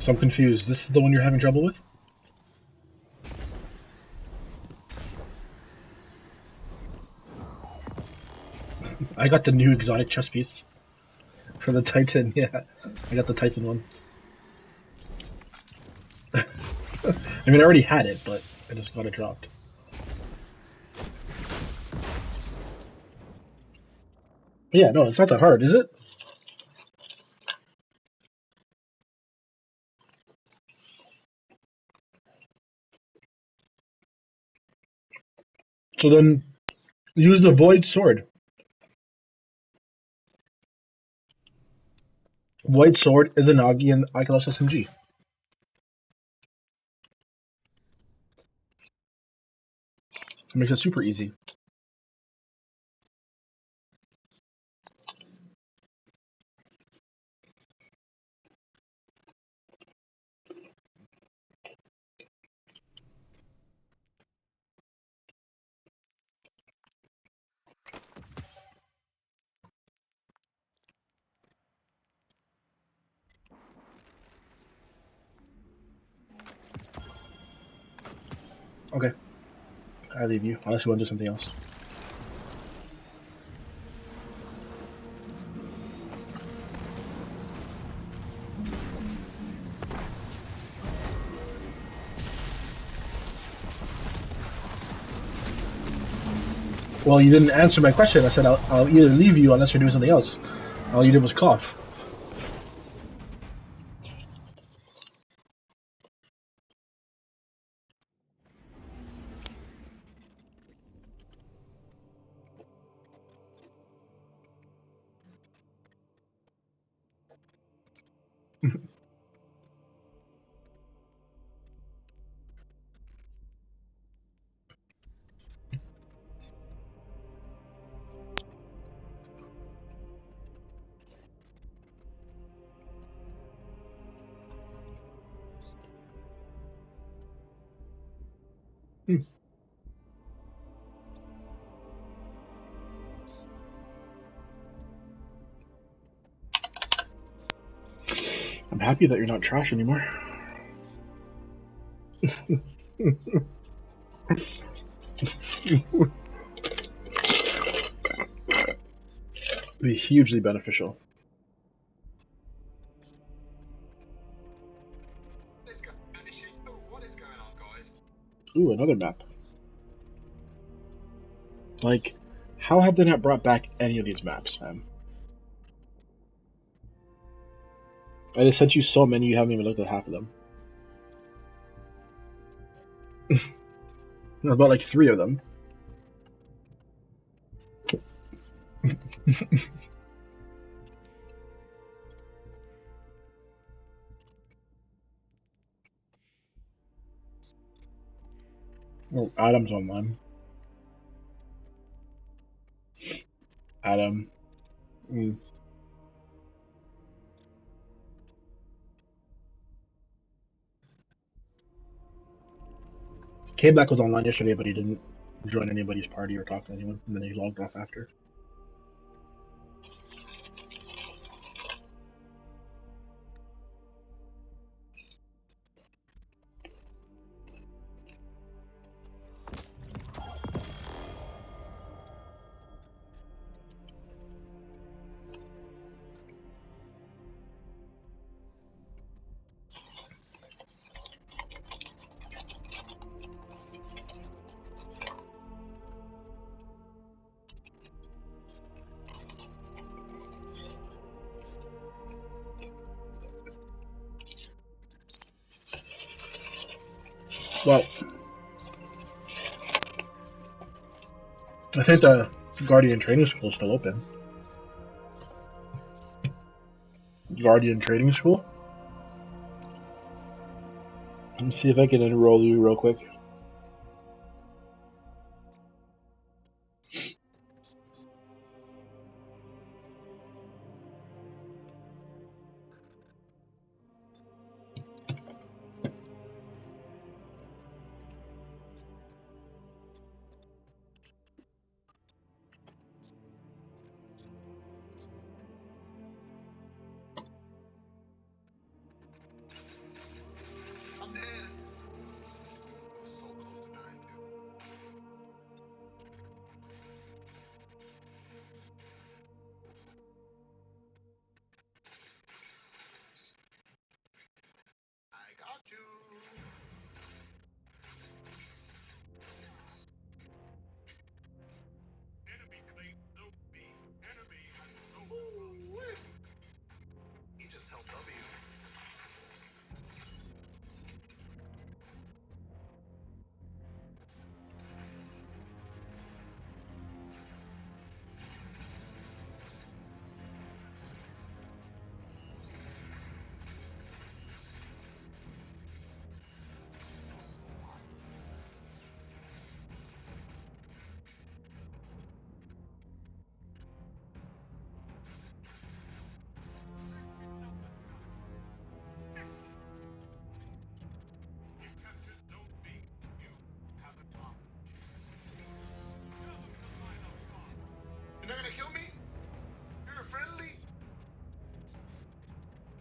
So I'm confused. This is the one you're having trouble with? I got the new exotic chess piece for the Titan. Yeah, I got the Titan one. I mean, I already had it, but I just got it dropped. But yeah, no, it's not that hard, is it? So then use the Void Sword. Void Sword is a Nagi and Ikelos SMG. It makes it super easy. Okay, I leave you, unless you want to do something else. Well, you didn't answer my question. I said I'll either leave you unless you're doing something else. All you did was cough. Hmm. I'm happy that you're not trash anymore. Be hugely beneficial. Ooh, another map. Like, how have they not brought back any of these maps, man? I just sent you so many, you haven't even looked at half of them. About like 3 of them. Oh, Adam's online. Adam. Mm. K-Black was online yesterday, but he didn't join anybody's party or talk to anyone, and then he logged off after. Well, I think the Guardian Training School is still open. Guardian Training School? Let me see if I can enroll you real quick. got you. Enemy claims Zone B. Enemy has Zone. He just held W. You're not gonna kill me? You're friendly?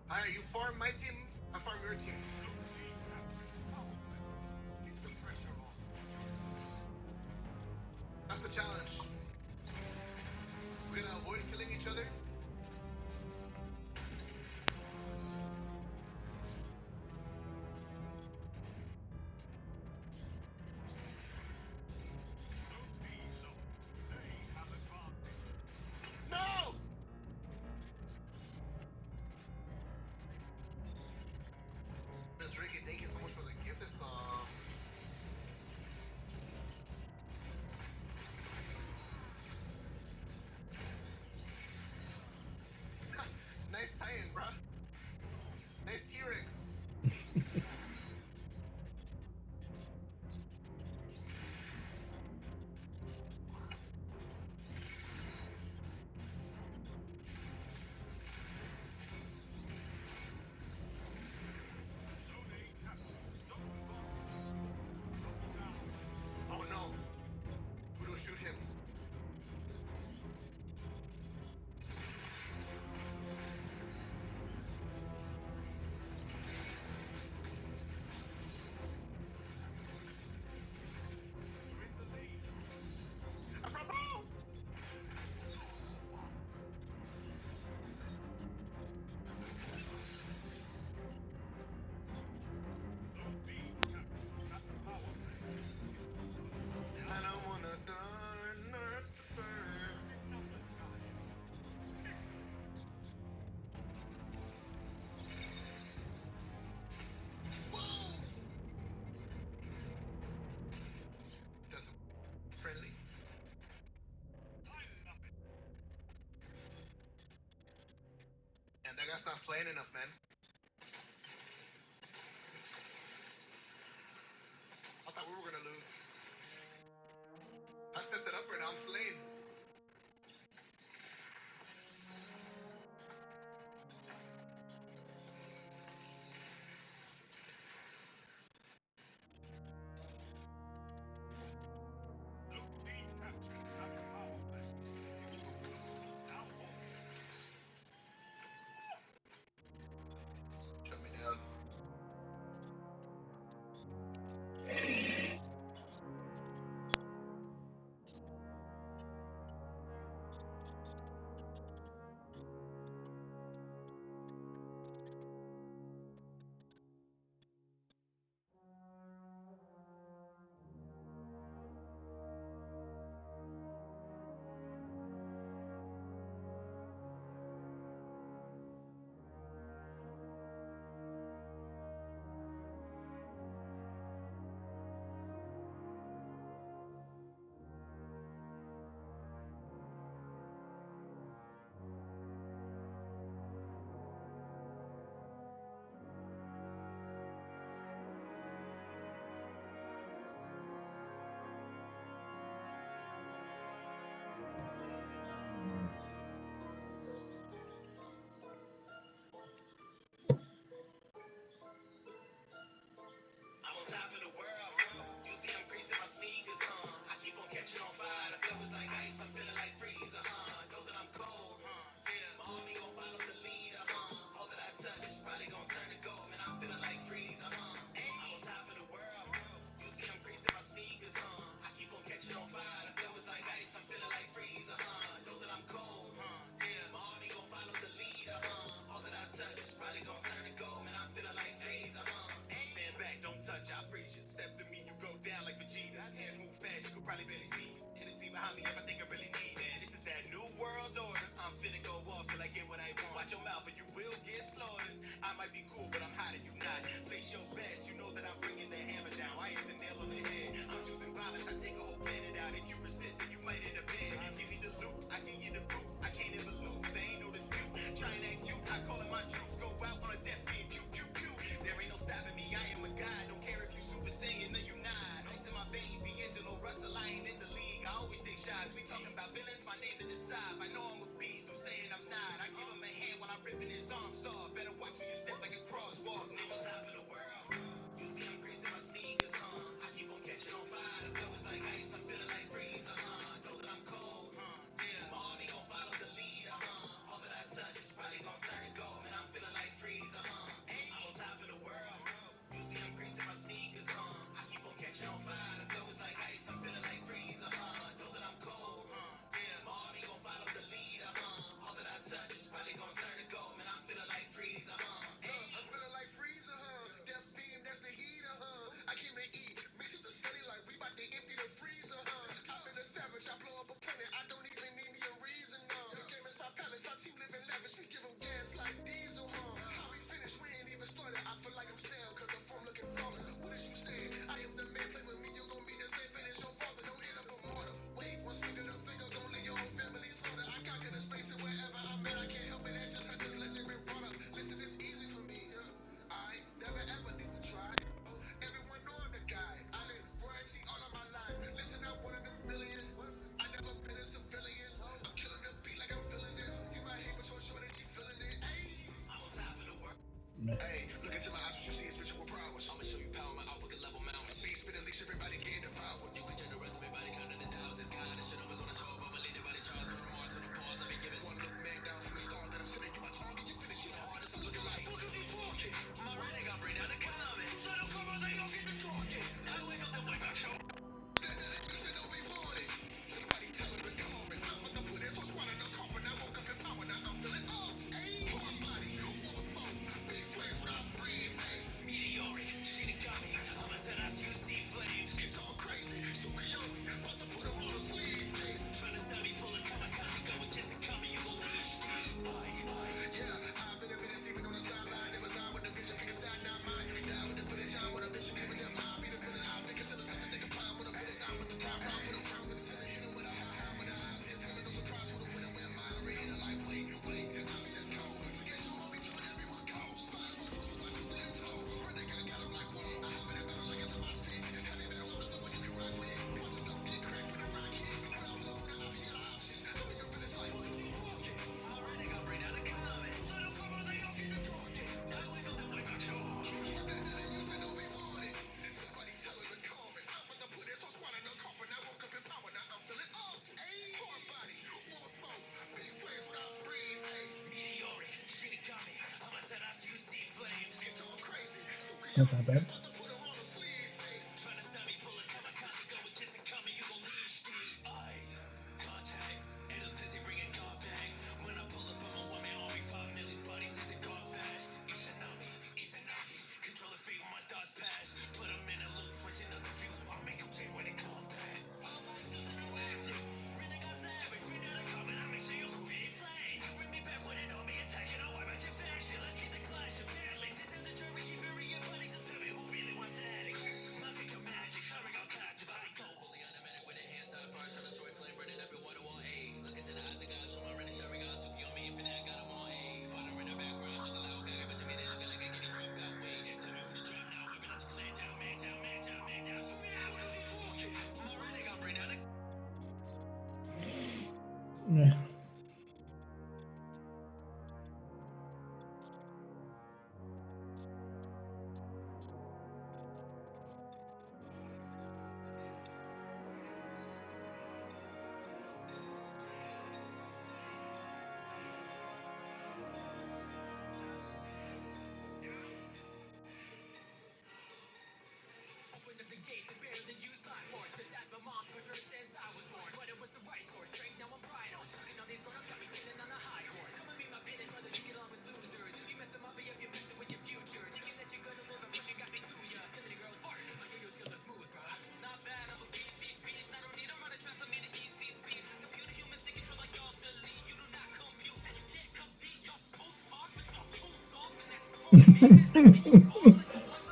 Hi, you farm my team, I farm your team. Keep the pressure on. That's the challenge. We're gonna avoid killing each other. No! Miss Ricky, thank you so much for the gift. It's nice tie-in, bruh. Nice T-Rex. Oh no. Udo, shoot him. Apropos! I don't wanna die, not to burn. Whoa! That's friendly. And that guy's not slaying enough, man. I thought we were gonna lose. I stepped it up right now, I'm slaying. That's not bad. Yeah.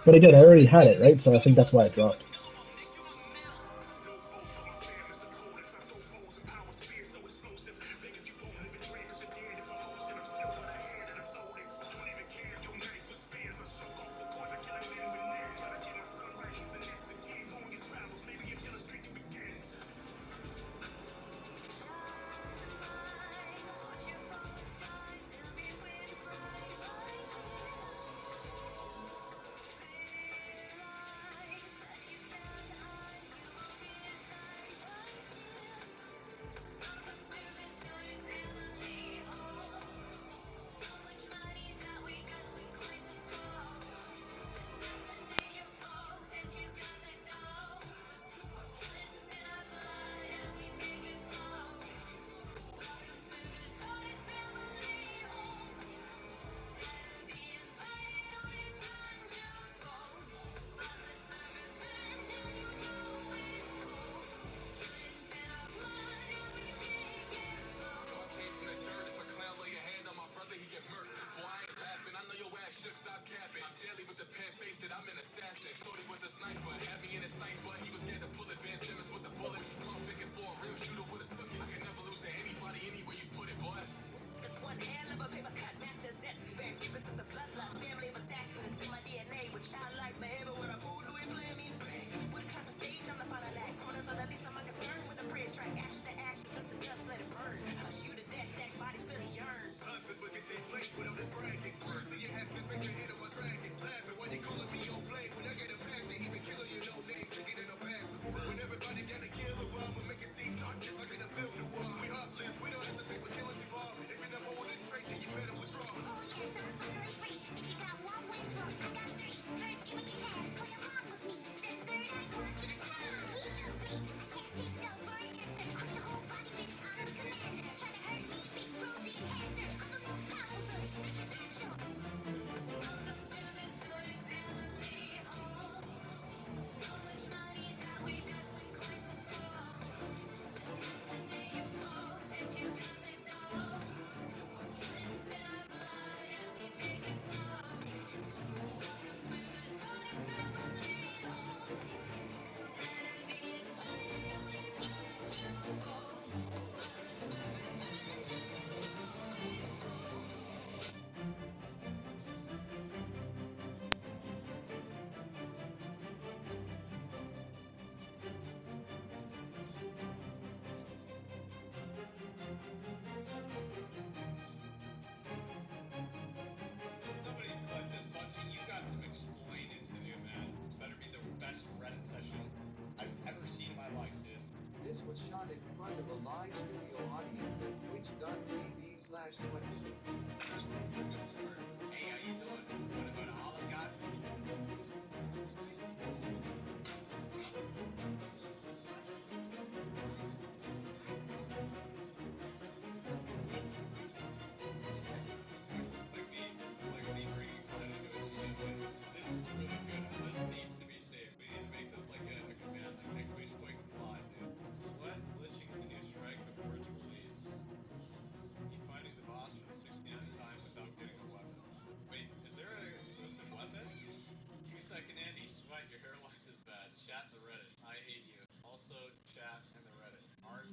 But again, I already had it, right? So I think that's why it dropped.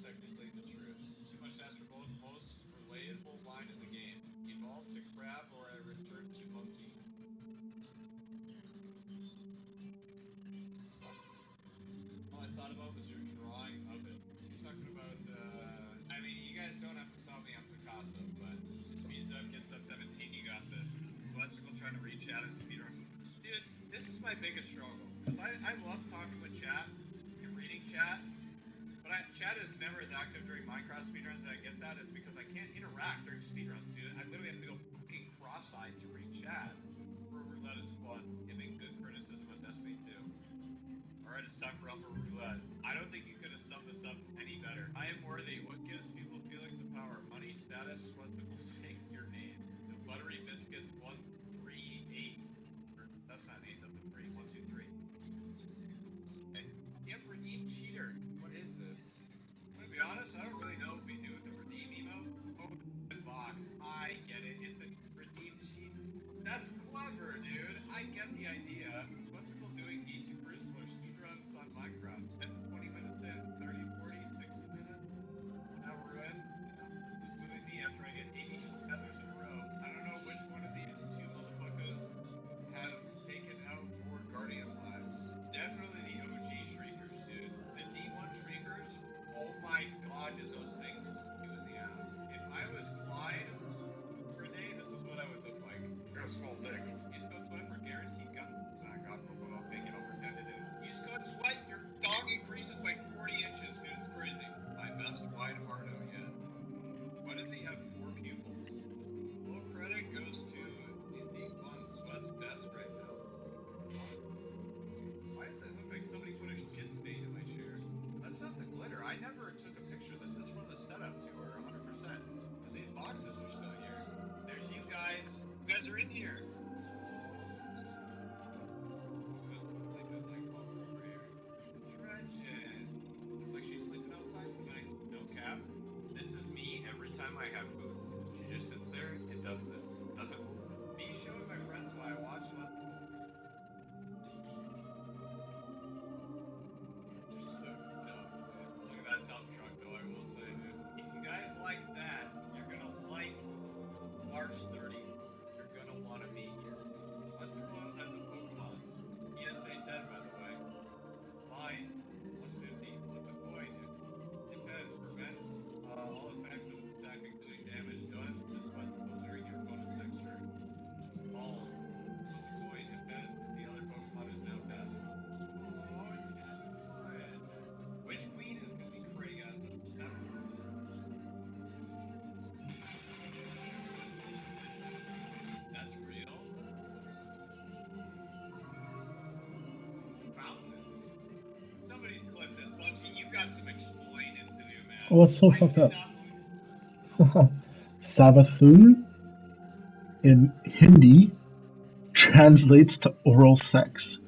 technically the truth. Too much to ask for both most relatable line in the game. Evolve to crab or I return to monkey. All I thought about was your drawing of it. You're talking about, I mean, you guys don't have to tell me I'm Picasso, but speeds up, gets up 17, you got this. Sweatcicle trying to read chat and speedrun. Dude, this is my biggest struggle. Because I love talking with chat and reading chat, but chat is never as active during Minecraft speedruns, and I get that. It's because I can't interact during speedruns, dude. I literally have to go fucking cross-eyed to read chat. Roulette is fun, giving good criticism of Destiny 2. Alright, it's time for Upper Roulette. I don't think you could have summed this up any better. I am worthy. What gives people feelings of power? Money, status, Sweatcicle, say your name. The buttery biscuits, 138. That's not an 8, that's a 3. 1, 2, 3. Okay. Yep, redeem cheater. What is this? I'm gonna be honest, I don't really know what we do with the redeem emote. Oh, the box. I get it. It's a redeem cheat. That's clever, dude. I get the idea. Sweatcicle doing need to cruise push speedruns on Minecraft. 10 to 20 minutes in, 30, 40, 60 minutes. Now we're in. This is literally me after I get 80 feathers in a row. I don't know which one of these two motherfuckers have taken out more Guardian lives. Definitely the OG Shriekers, dude. The D1 Shriekers, oh my god, did those things kick you in the ass. If I was Clyde for a day, this is what I would look like. Got a small dick. Use code SWEAT for guaranteed gun. It's not God, but I'll take it. I'll pretend it is. Use code SWEAT. Your dog increases by 40 inches, dude. It's crazy. My best wide hardo yet. Why does he have 4 pupils? Full credit goes to Indy One. Sweat's best right now. Why does it look like somebody put a shit stain in my chair? That's not the glitter. I never took a picture. This is from the setup tour, 100%. Because these boxes are still here. There's you guys. You guys are in here. It's like she's sleeping outside tonight. No cap. This is me every time I have food. She just sits there and does this. Doesn't me showing my friends why I watch Let's just so dumb. Look at that dump truck though, I will say, dude. If you guys like that, you're gonna like March 30th. You're gonna wanna be here. Let's go as a Pokemon. ESA 10 by the way. Mine. 150. What's the coin? Defense prevents all effects of attack including damage done to Sweatcicle during your bonus texture. All. What's the coin? Defense. The other Pokemon is now passive. Oh, it's good. Which queen is gonna be Craig as of December? That's real? Found this. Somebody clip this. Bungie, you've got some explaining to do, man. Oh, it's so fucked up. Savathun in Hindi translates to oral sex.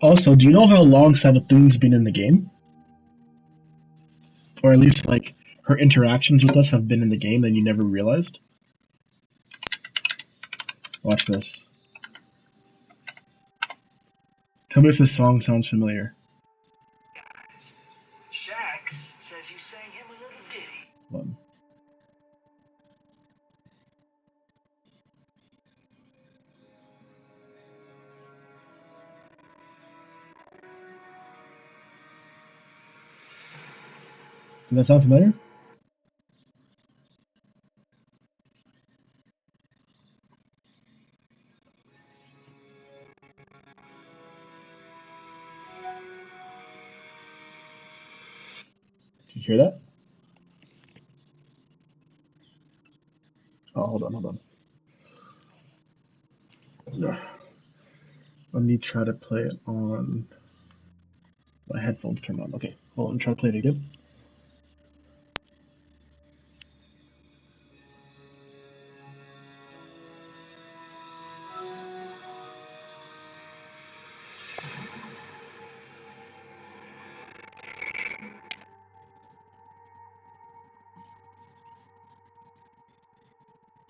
Also, do you know how long Savathun's been in the game? Or at least, like, her interactions with us have been in the game and you never realized? Watch this. Tell me if this song sounds familiar. Guys, Shax says you sang him a little ditty. One. Does that sound familiar? Did you hear that? Oh, hold on. Let me try to play it on my headphones turned on. Okay, hold on, try to play it again.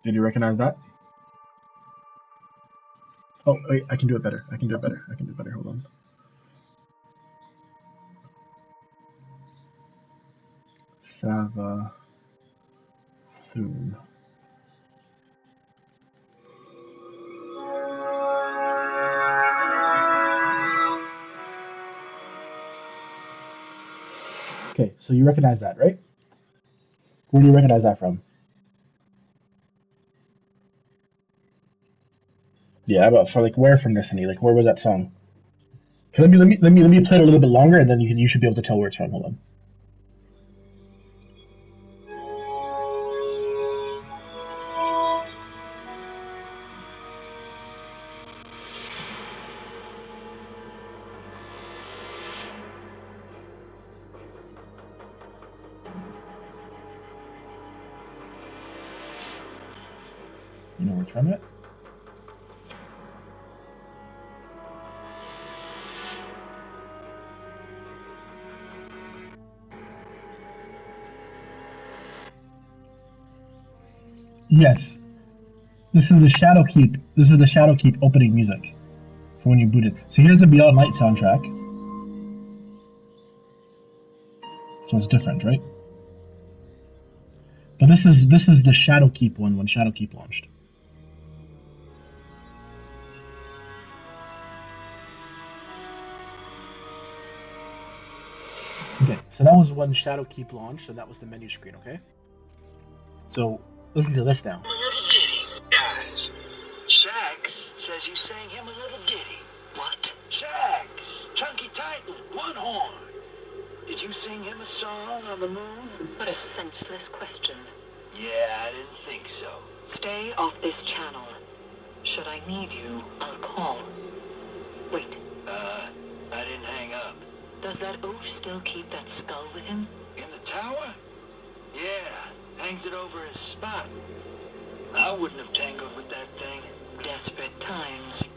Did you recognize that? Oh, wait, I can do it better. I can do it better. Hold on. Savathun. Okay, so you recognize that, right? Where do you recognize that from? Yeah, but for like where from Destiny? Like where was that song? Let me play it a little bit longer, and then you should be able to tell where it's from. Hold on. You know where it's from yet? Yes. This is the Shadowkeep. This is the Shadowkeep opening music for when you boot it. So here's the Beyond Light soundtrack. So it's different, right? But this is the Shadowkeep one when Shadowkeep launched. Okay, so that was when Shadowkeep launched, and that was the menu screen, okay? So listen to this now. A little ditty, guys. Shax says you sang him a little ditty. What? Shax, Chunky Titan, One Horn. Did you sing him a song on the moon? What a senseless question. Yeah, I didn't think so. Stay off this channel. Should I need you, I'll call. Wait, I didn't hang up. does that oaf still keep that skull with him? In the tower? Yeah, hangs it over his spot. I wouldn't have tangled with that thing. Desperate times.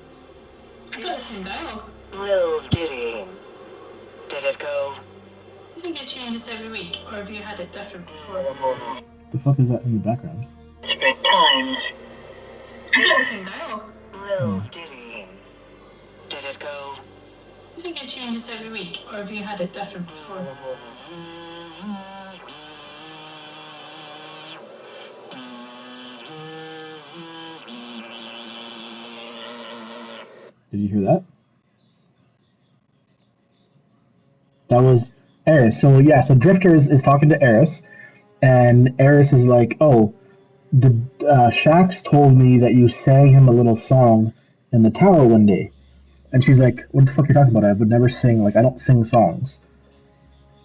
Doesn't go. Little ditty. Did it go? I think it changes every week, or have you had it different before? The fuck is that in the background? Desperate times. Doesn't go. Little ditty. Did it go? I think it changes every week, or have you had it different before? Did you hear that? That was Eris. So yeah, so Drifter is talking to Eris, and Eris is like, "Oh, Shax told me that you sang him a little song in the tower one day," and she's like, "What the fuck are you talking about? I would never sing. Like, I don't sing songs."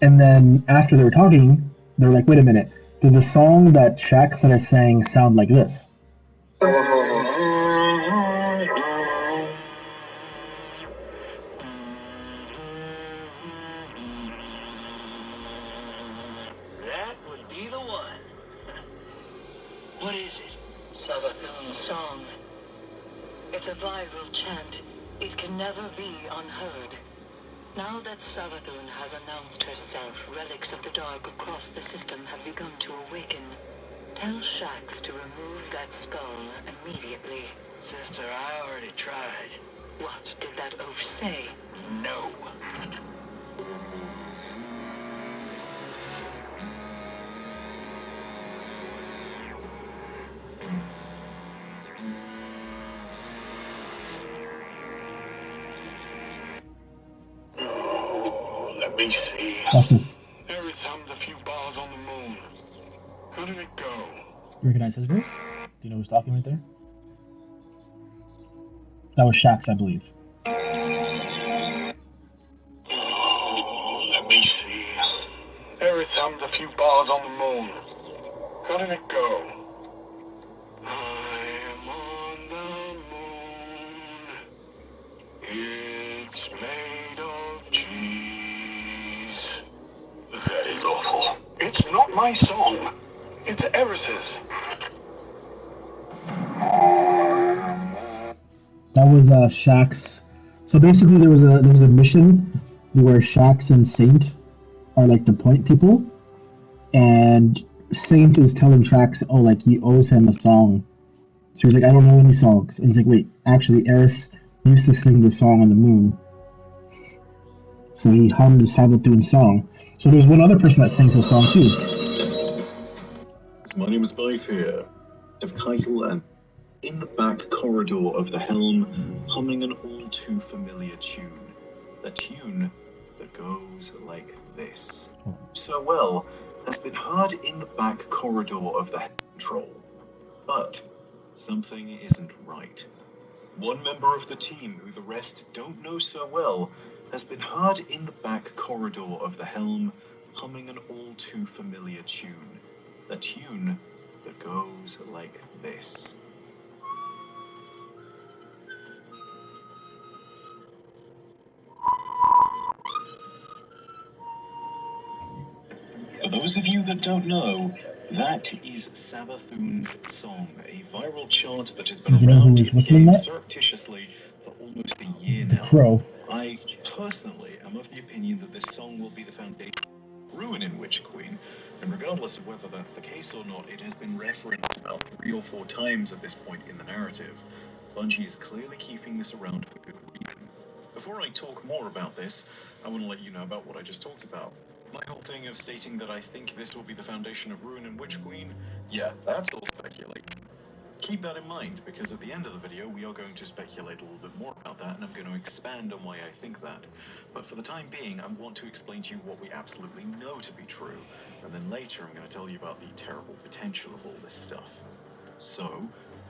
And then after they were talking, they're like, "Wait a minute. Did the song that Shax said I sang sound like this?" That would be the one. What is it? Savathun's song. It's a viral chant. It can never be unheard. Now that Savathun has announced herself, relics of the dark across the system have begun to awaken. Tell Shax to remove that skull immediately. Sister, I already tried. What did that oaf say? No. Let me see. Watch this. Eris hummed a few bars on the moon. How did it go? You recognize his voice? Do you know who's talking right there? That was Shax, I believe. Let me see. Eris hummed a few bars on the moon. How did it go? I'm on the moon. It's made of cheese. That is awful. It's not my song. It's Eris's. That was Shax. So basically, there was a mission where Shax and Saint are like the point people, and Saint is telling Shax, oh, like he owes him a song So he's like, I don't know any songs. And he's like, wait, actually, Eris used to sing the song on the moon. So he hummed the Savathûn song. So there's one other person that sings the song too. My name is Byfair, of Keitel, and in the back corridor of the helm, humming an all too familiar tune. A tune that goes like this. So well has been heard in the back corridor of the control. But something isn't right. One member of the team, who the rest don't know so well, has been heard in the back corridor of the helm, humming an all too familiar tune. A tune that goes like this. For those of you that don't know, that is Savathûn's song, a viral chant that has been around in the game surreptitiously for almost a year now. Crow. I personally am of the opinion that this song will be the foundation of Ruin in Witch Queen, and regardless of whether that's the case or not, it has been referenced about 3 or 4 times at this point in the narrative. Bungie is clearly keeping this around for good reason. Before I talk more about this, I want to let you know about what I just talked about. My whole thing of stating that I think this will be the foundation of Ruin and Witch Queen, yeah, that's all speculation. Keep that in mind, because at the end of the video we are going to speculate a little bit more about that, and I'm going to expand on why I think that. But for the time being, I want to explain to you what we absolutely know to be true, and then later I'm going to tell you about the terrible potential of all this stuff. So,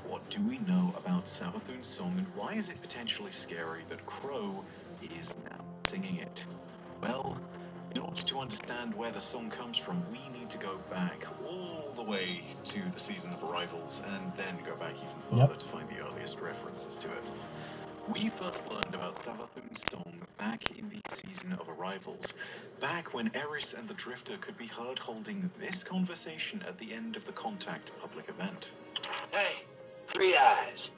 what do we know about Savathûn's song, and why is it potentially scary that Crow is now singing it? Well, in order to understand where the song comes from, we need to go back all the way to the season of Arrivals, and then go back even further to find the earliest references to it. We first learned about Savathûn's song back in the season of Arrivals, back when Eris and the Drifter could be heard holding this conversation at the end of the Contact public event. Hey, Three Eyes.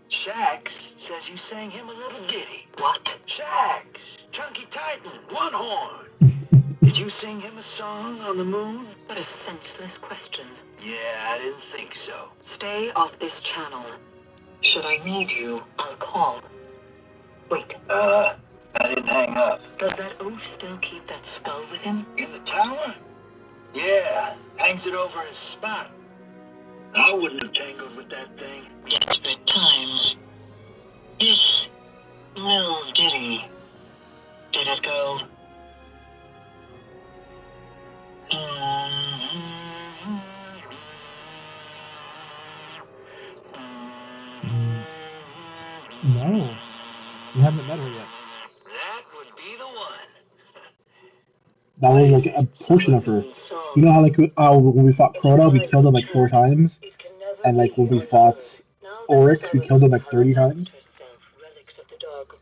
Shax says you sang him a little ditty. What? Shax, Chunky Titan, One Horn. Did you sing him a song on the moon? What a senseless question. Yeah, I didn't think so. Stay off this channel. Should I need you, I'll call. Wait. I didn't hang up. Does that oaf still keep that skull with him? In the tower? Yeah, hangs it over his spot. I wouldn't have tangled with that thing. Desperate times. This little ditty, did it go? No. You haven't met her yet. That would be the one. That was like a portion of her. You know how like when we fought Crota, we killed him like 4 times? And like when we fought Oryx, we killed him like 30 times?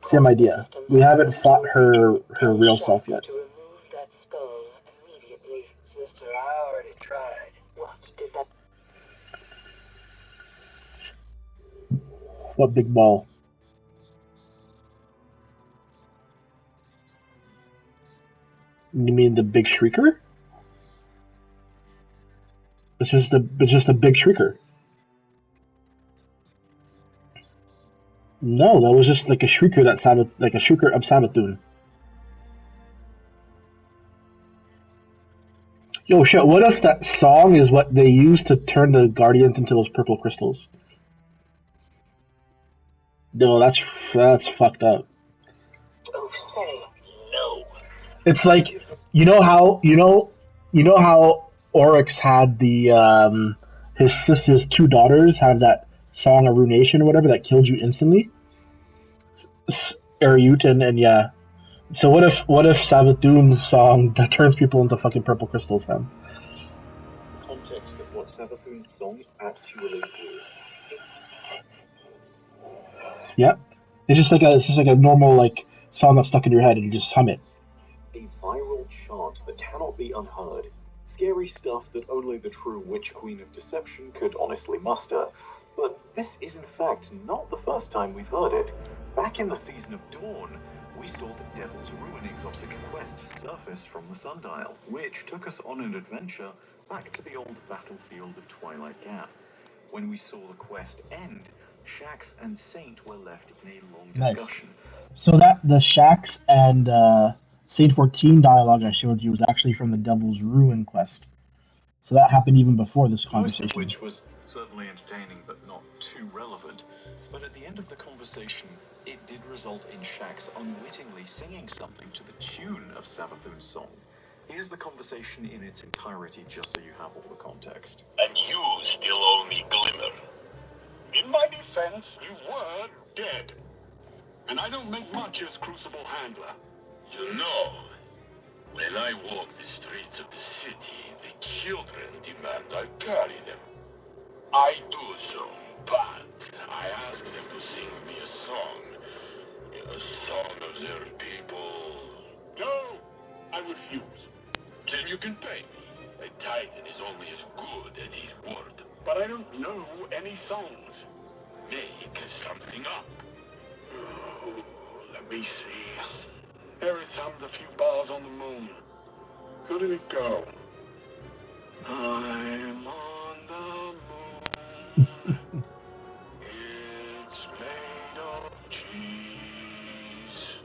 Same idea. We haven't fought her real self yet. To remove that skull immediately. Sister, I already tried. What did that? What big ball? You mean the big shrieker? It's just a big shrieker. No, that was just like a shrieker like a shrieker of Savathûn. Yo, shit, what if that song is what they use to turn the Guardians into those purple crystals? No, that's fucked up. Oh, say No. It's like you know how Oryx had the his sister's 2 daughters have that song of Ruination or whatever that killed you instantly. Ariut and yeah. So what if Savathûn's song that turns people into fucking purple crystals, fam? The context of what Savathûn's song actually is. Yeah. It's just like a normal like song that's stuck in your head and you just hum it. A viral chant that cannot be unheard. Scary stuff that only the true Witch Queen of Deception could honestly muster. But this is in fact not the first time we've heard it. Back in the season of Dawn, we saw the Devil's Ruin exotic quest surface from the Sundial, which took us on an adventure back to the old battlefield of Twilight Gap. When we saw the quest end, Shax and Saint were left in a long Nice. discussion. So that the Shax and Saint 14 dialogue I showed you was actually from the Devil's Ruin quest. So that happened even before this Most conversation. of which was certainly entertaining, but not too relevant. But at the end of the conversation, it did result in Shax unwittingly singing something to the tune of Savathun's song. Here's the conversation in its entirety, just so you have all the context. And you still owe me Glimmer. In my defense, you were dead. And I don't make much as Crucible handler. You know, when I walk the streets of the city, the children demand I carry them. I do so, but I ask them to sing me a song. A song of their people. No, I refuse. Then you can pay me. A Titan is only as good as his word. But I don't know any songs. Make something up. Oh, let me see. Eris hummed a few bars on the moon. How did it go? I'm on the moon. It's made of cheese.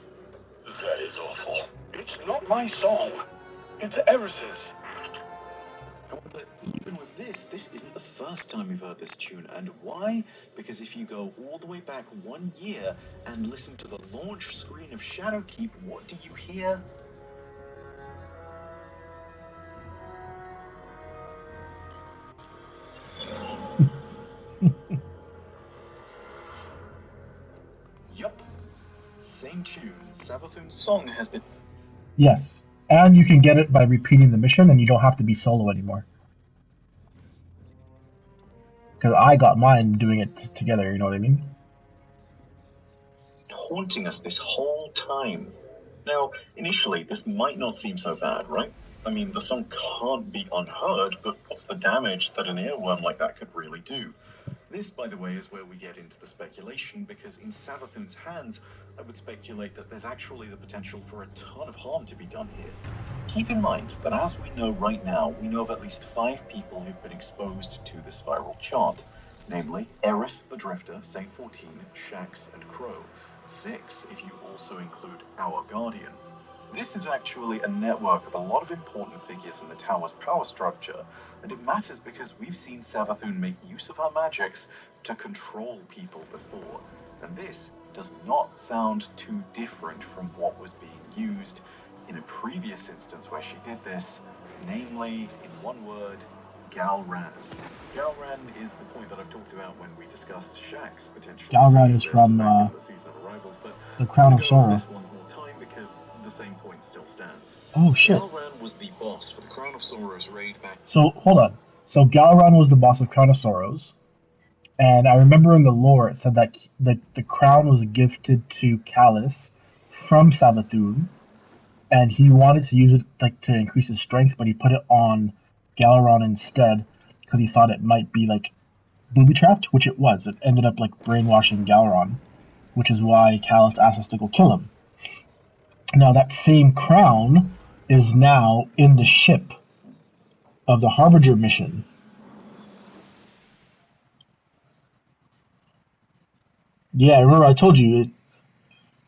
That is awful. It's not my song. It's Eris's. However, even with this isn't the first time you've heard this tune. And why? Because if you go all the way back 1 year and listen to the launch screen of Shadowkeep, what do you hear? Yup. Same tune. Savathun's song has been... Yes. And you can get it by repeating the mission, and you don't have to be solo anymore. Because I got mine doing it together, you know what I mean? haunting us this whole time. Now, initially, this might not seem so bad, right? I mean, the song can't be unheard, but what's the damage that an earworm like that could really do? This, by the way, is where we get into the speculation, because in Savathun's hands, I would speculate that there's actually the potential for a ton of harm to be done here. Keep in mind that as we know right now, we know of at least 5 people who've been exposed to this viral chant, namely Eris the Drifter, Saint 14, Shax, and Crow. 6 if you also include our Guardian. This is actually a network of a lot of important figures in the tower's power structure, and it matters because we've seen Savathun make use of her magics to control people before, and this does not sound too different from what was being used in a previous instance where she did this, namely, in one word, Galran. Galran is the point that I've talked about when we discussed Shax potentially. Galran is from the season of Arrivals, but the Crown of Sorrow. this one more time because the same point still stands. Oh shit. Galran was the boss for the Crown of Sorrows raid back. So hold on. So Galran was the boss of Crown of Sorrows, and I remember in the lore it said that the crown was gifted to Callus from Savathun, and he wanted to use it like to increase his strength, but he put it on Galran instead because he thought it might be like booby trapped, which it was. It ended up like brainwashing Galran, which is why Callus asked us to go kill him. Now that same crown is now in the ship of the Harbinger mission. Yeah, remember I told you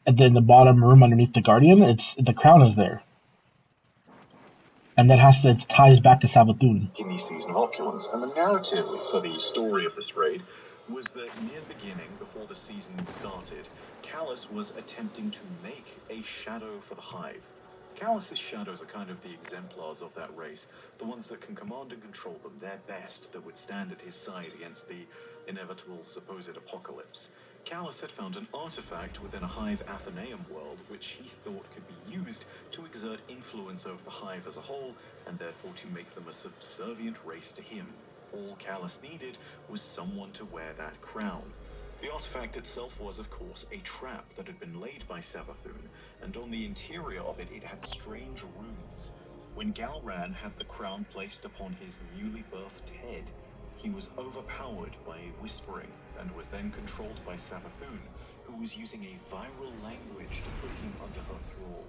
in the bottom room underneath the Guardian, the crown is there. And that it ties back to Savathun. In the Season of Opulence, and the narrative for the story of this raid was that near the beginning, before the season started, Callus was attempting to make a shadow for the Hive. Callus's shadows are kind of the exemplars of that race, the ones that can command and control them, their best, that would stand at his side against the inevitable supposed apocalypse. Callus had found an artifact within a Hive Athenaeum world which he thought could be used to exert influence over the Hive as a whole, and therefore to make them a subservient race to him. All Callus needed was someone to wear that crown. The artifact itself was, of course, a trap that had been laid by Savathun, and on the interior of it, it had strange runes. When Galran had the crown placed upon his newly birthed head, he was overpowered by a whispering, and was then controlled by Savathun, who was using a viral language to put him under her thrall.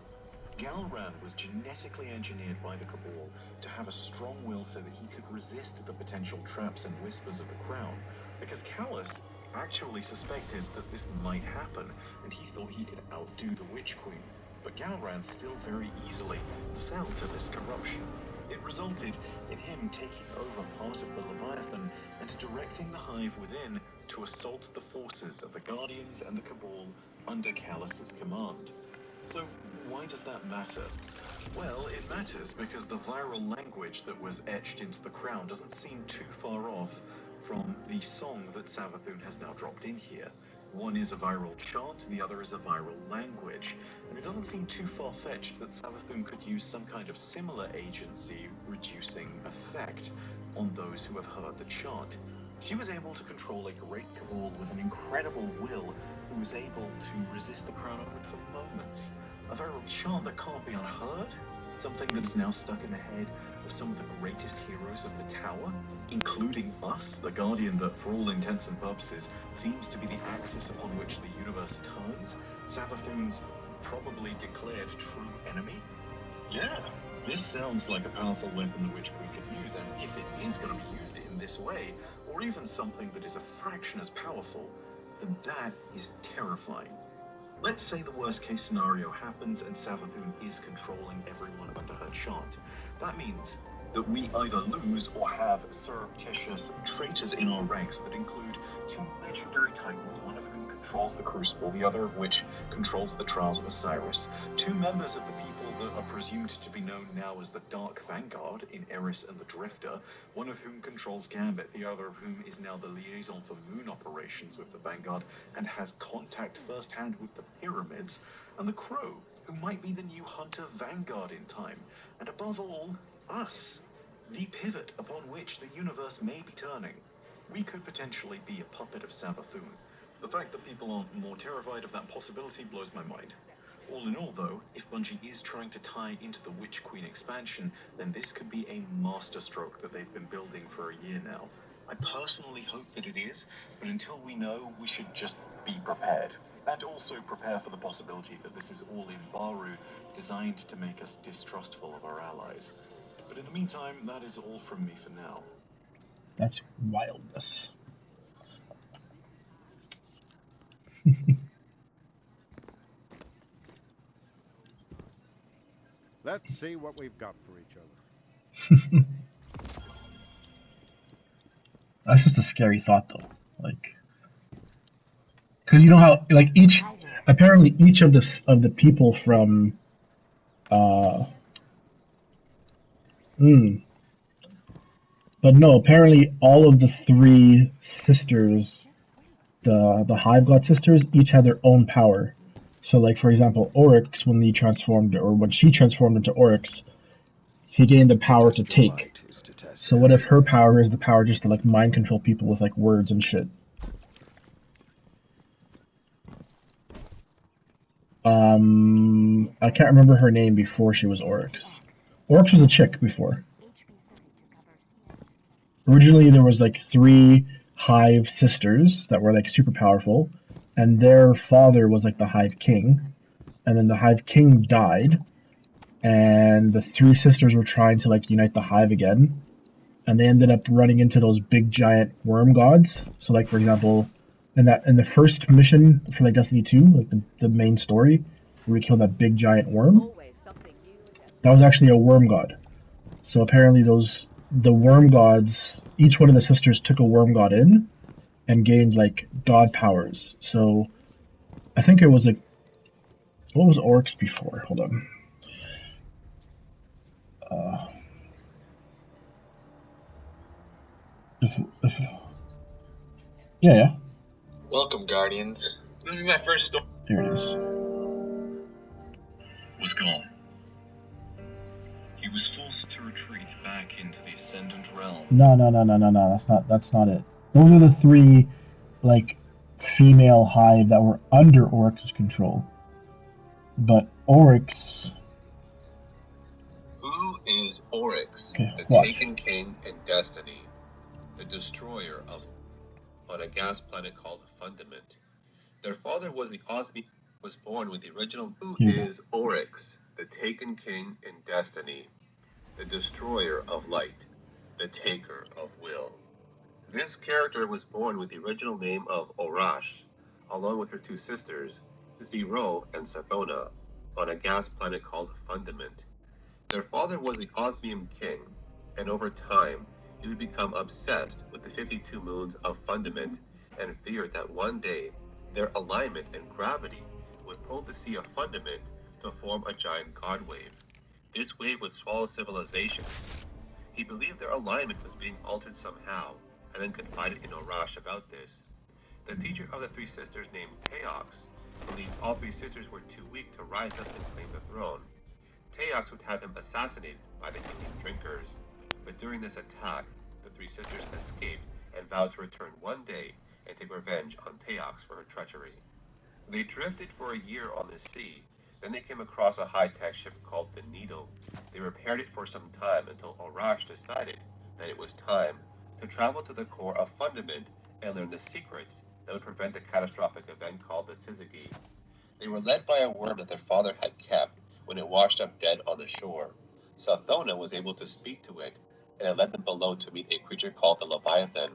Galran was genetically engineered by the Cabal to have a strong will so that he could resist the potential traps and whispers of the Crown, because Callus actually suspected that this might happen, and he thought he could outdo the Witch Queen. But Galran still very easily fell to this corruption. It resulted in him taking over part of the Leviathan and directing the Hive within to assault the forces of the Guardians and the Cabal under Callus's command. So why does that matter? Well, it matters because the viral language that was etched into the crown doesn't seem too far off from the song that Savathun has now dropped in here. One is a viral chant, the other is a viral language, and it doesn't seem too far-fetched that Savathun could use some kind of similar agency-reducing effect on those who have heard the chant. She was able to control a great Cabal with an incredible will who was able to resist the crown only for moments. A viral chant that can't be unheard? Something that is now stuck in the head of some of the greatest heroes of the Tower, including us, the Guardian that, for all intents and purposes, seems to be the axis upon which the universe turns, Savathun's probably declared true enemy? Yeah, this sounds like a powerful weapon the Witch Queen could use, and if it is going to be used in this way, or even something that is a fraction as powerful, then that is terrifying. Let's say the worst case scenario happens and Savathun is controlling everyone under her chant. That means that we either lose or have surreptitious traitors in our ranks that include two legendary titans, one of whom controls the Crucible, the other of which controls the Trials of Osiris, two members of the people that are presumed to be known now as the Dark Vanguard in Eris and the Drifter, one of whom controls Gambit, the other of whom is now the liaison for moon operations with the Vanguard and has contact firsthand with the Pyramids, and the Crow, who might be the new Hunter Vanguard in time, and above all, us, the pivot upon which the universe may be turning. We could potentially be a puppet of Savathun. The fact that people aren't more terrified of that possibility blows my mind. All in all, though, if Bungie is trying to tie into the Witch Queen expansion, then this could be a masterstroke that they've been building for a year now. I personally hope that it is, but until we know, we should just be prepared. And also prepare for the possibility that this is all in Baru, designed to make us distrustful of our allies. But in the meantime, that is all from me for now. That's wildness. Let's see what we've got for each other. That's just a scary thought, though. Like, because you know how, like, apparently each of the people from, but no, apparently all of the three sisters, the Hive God sisters, each had their own power. So, like, for example, Oryx, when she transformed into Oryx, he gained the power to take. So what if her power is the power just to, like, mind control people with, like, words and shit? I can't remember her name before she was Oryx. Oryx was a chick before. Originally, there was, like, 3 Hive sisters that were, like, super powerful, and their father was, like, the Hive King, and then the Hive King died, and the 3 sisters were trying to, like, unite the Hive again, and they ended up running into those big giant worm gods. So, like, for example, in the first mission for, like, Destiny 2, like, the main story, where we killed that big giant worm, that was actually a worm god. So apparently the worm gods, each one of the sisters took a worm god in and gained, like, god powers. So I think it was, like, what was Oryx before? Hold on. Yeah. Welcome, Guardians. This will be my first story. There it is. Was gone. He was forced to retreat back into the Ascendant Realm. No. That's not it. Those are the 3, like, female Hive that were under Oryx's control. But Oryx... Who is Oryx, Okay, the watch. Taken King in Destiny, the destroyer on a gas planet called Fundament? Their father was the Osby, was born with the original. Who is Oryx, the Taken King in Destiny, the Destroyer of Light, the Taker of Will. This character was born with the original name of Orash, along with her two sisters, Zero and Sathona, on a gas planet called Fundament. Their father was the Osmium King, and over time, he would become obsessed with the 52 moons of Fundament and feared that one day, their alignment and gravity would pull the sea of Fundament to form a giant god wave. This wave would swallow civilizations. He believed their alignment was being altered somehow, and then confided in Orash about this. The teacher of the three sisters, named Teox, believed all three sisters were too weak to rise up and claim the throne. Teox would have him assassinated by the Indian drinkers, but during this attack, the three sisters escaped and vowed to return one day and take revenge on Teox for her treachery. They drifted for a year on the sea. Then they came across a high-tech ship called the Needle. They repaired it for some time until Orash decided that it was time to travel to the core of Fundament and learn the secrets that would prevent the catastrophic event called the Syzygy. They were led by a worm that their father had kept when it washed up dead on the shore. Sathona was able to speak to it, and it led them below to meet a creature called the Leviathan.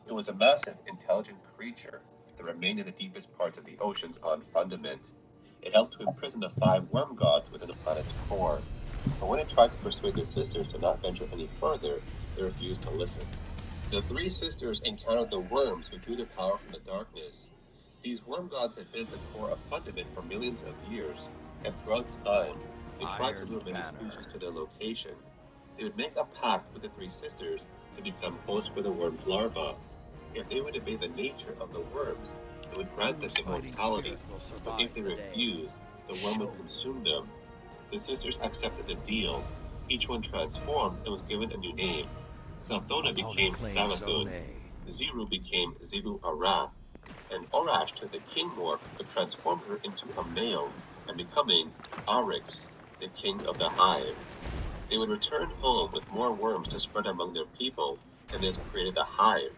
It was a massive, intelligent creature that remained in the deepest parts of the oceans on Fundament. It helped to imprison the 5 worm gods within the planet's core. But when it tried to persuade the sisters to not venture any further, they refused to listen. The 3 sisters encountered the worms who drew their power from the darkness. These worm gods had been at the core of Fundament for millions of years, and throughout time, they tried to lure many species to their location. They would make a pact with the 3 sisters to become hosts for the worm's larvae. If they would obey the nature of the worms, it would grant them immortality, but if they refused, the worm would consume them. The sisters accepted the deal. Each one transformed and was given a new name. Sathona became Savathun, Zero became Zivu Arath, and Orash took the king morph but transformed her into a male and becoming Arix, the king of the hive. They would return home with more worms to spread among their people, and this created the hive.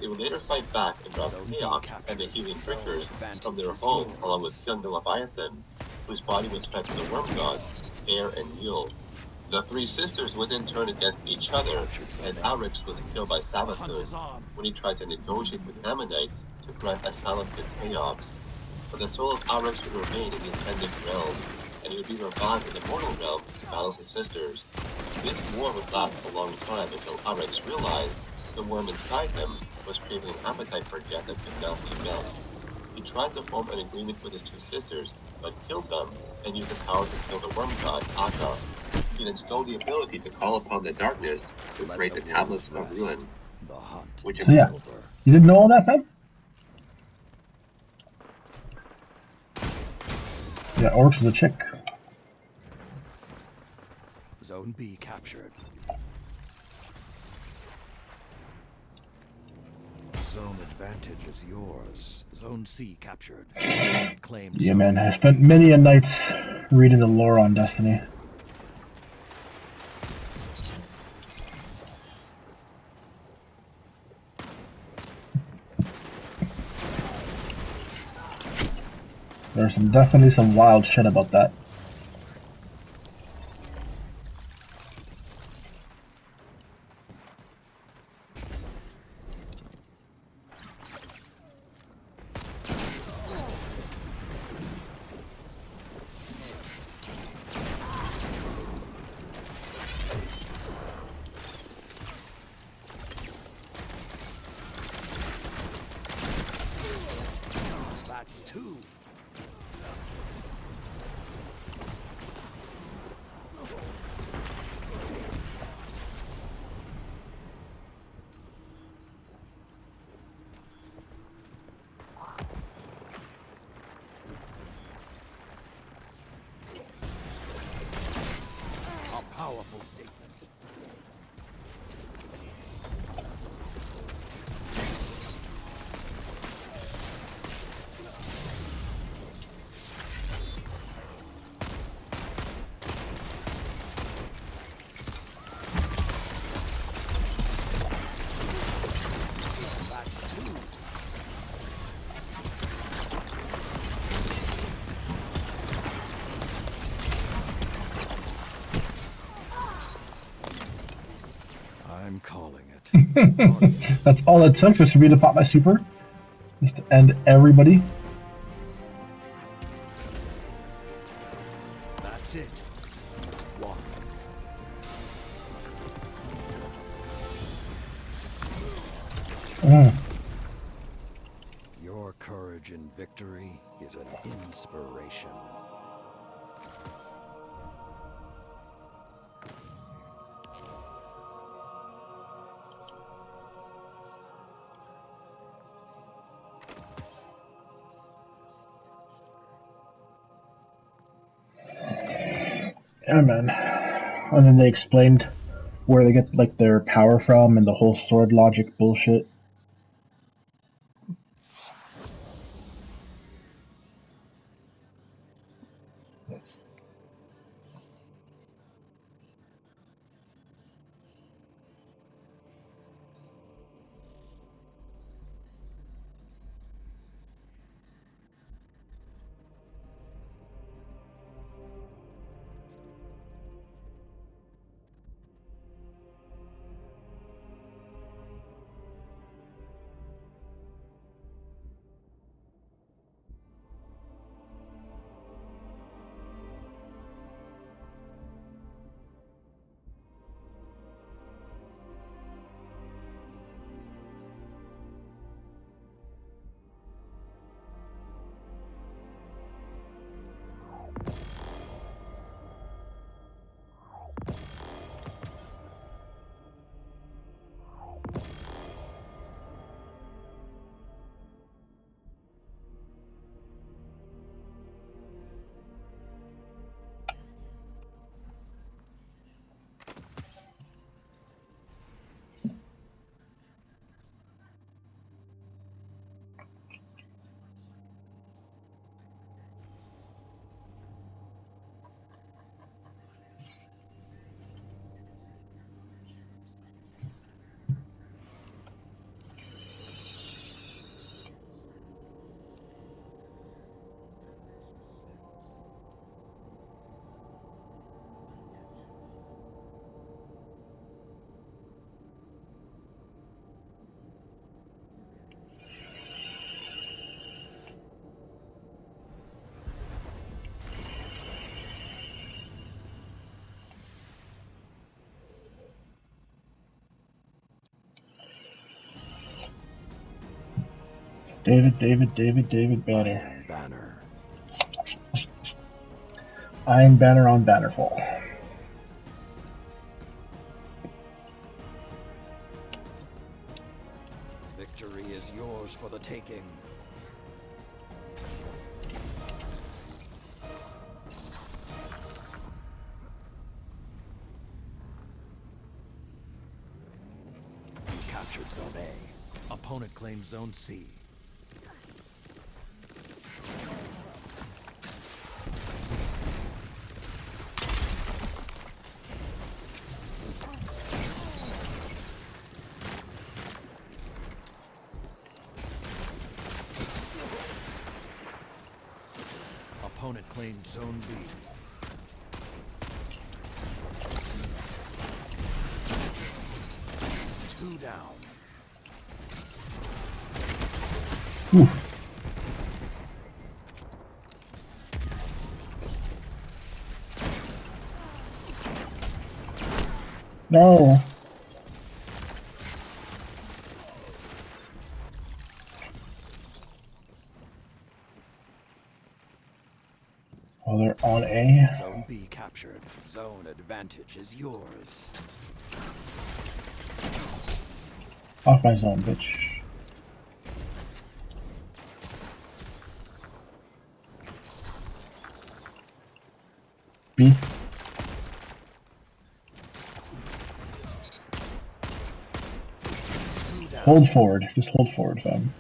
They would later fight back and drive Teox and the healing drinkers from their home along with Young the Leviathan, whose body was fed to the worm gods, Air and Yule. The 3 sisters would then turn against each other, and Arix was killed by Savathun when he tried to negotiate with Ammonites to grant asylum to Teox. But the soul of Arix would remain in the ascended realm, and he would be revived in the mortal realm to balance the sisters. This war would last a long time until Arix realized the worm inside him was craving an appetite for death that could not be met. He tried to form an agreement with his 2 sisters, but killed them and used the power to kill the worm god, Akka. He then stole the ability to call upon the darkness to create the tablets of ruin, which So yeah, you didn't know all that, man? Yeah, Oryx is a chick. Zone B captured. Zone advantage is yours. Zone C captured. Claimed. Yeah, man, I spent many a nights reading the lore on Destiny. There's definitely some wild shit about that. That's 2. A powerful statement. I'm calling it. That's all it took just for me to pop my super. Just to end everybody. That's it. One. Your courage in victory is an inspiration. Yeah, man. And then they explained where they get like their power from and the whole sword logic bullshit. David Banner. Banner. Iron Banner on Bannerfall. Victory is yours for the taking. You captured Zone A. Opponent claims Zone C. Opponent claimed Zone B. Two down. Oof. No. Oh, they're on A. Zone B captured. Zone advantage is yours. Off my zone, bitch. B. Hold forward. Just hold forward, fam.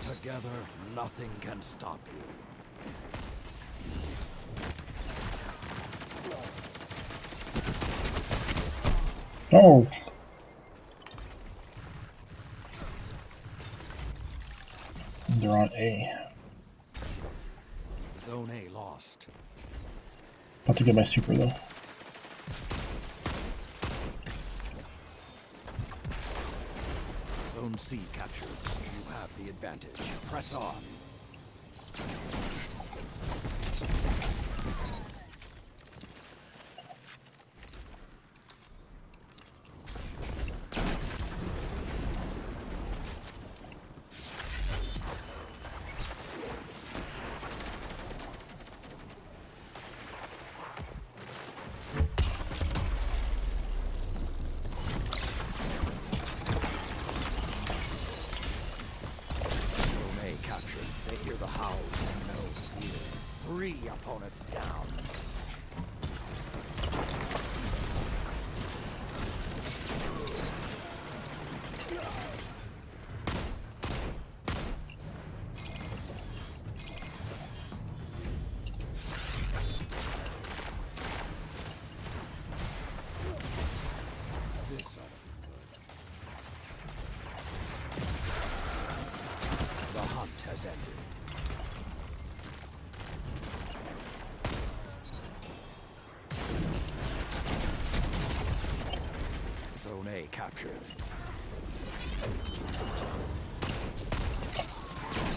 Together, nothing can stop you. Oh. They're on A. Zone A lost. About to get my super though. Zone C captured. You have the advantage. Press on. They hear the howls and know fear. 3 opponents down. This ought to be good. The hunt has ended. Zone A captured.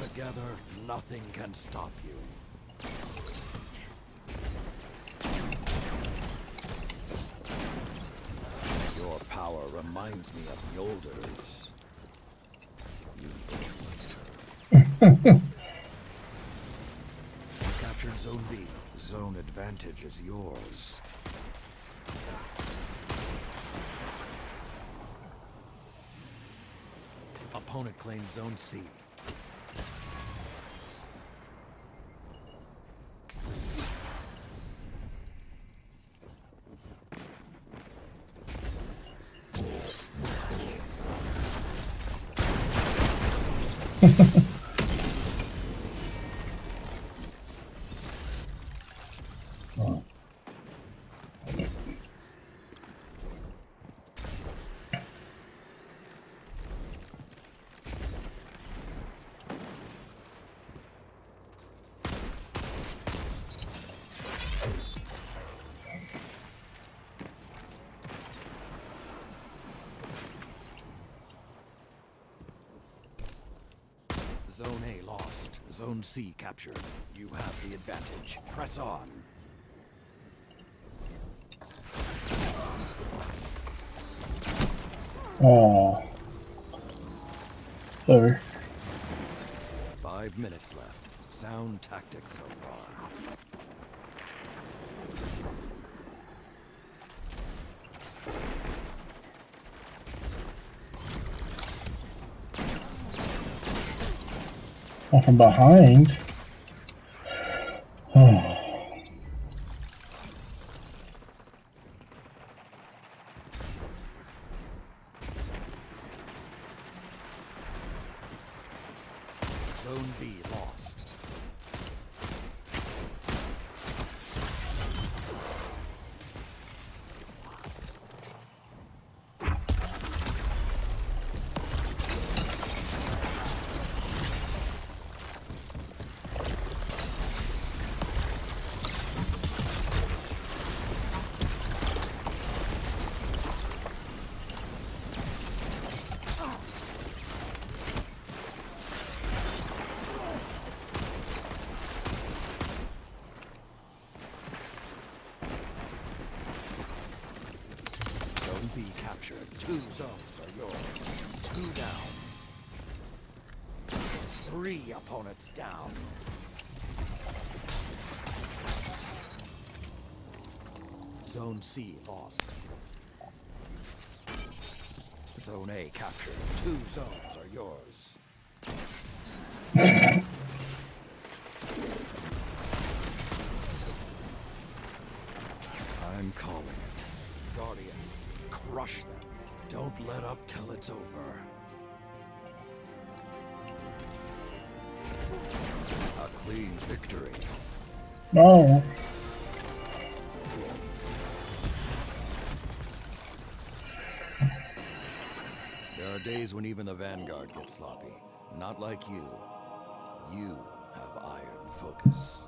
Together, nothing can stop you. Your power reminds me of Yolders. You captured Zone B. Zone advantage is yours. Opponent claims Zone C. Zone A lost. Zone C captured. You have the advantage. Press on. Oh. Over. 5 minutes left. Sound tactics so far. Oh, from behind. Oh. Zone B lost. Zone B captured. 2 zones are yours. 2 down. 3 opponents down. Zone C lost. Zone A captured. 2 zones are yours. I'm calling it. Guardian, crush them. Don't let up till it's over. A clean victory. No. There are days when even the Vanguard gets sloppy. Not like you. You have iron focus.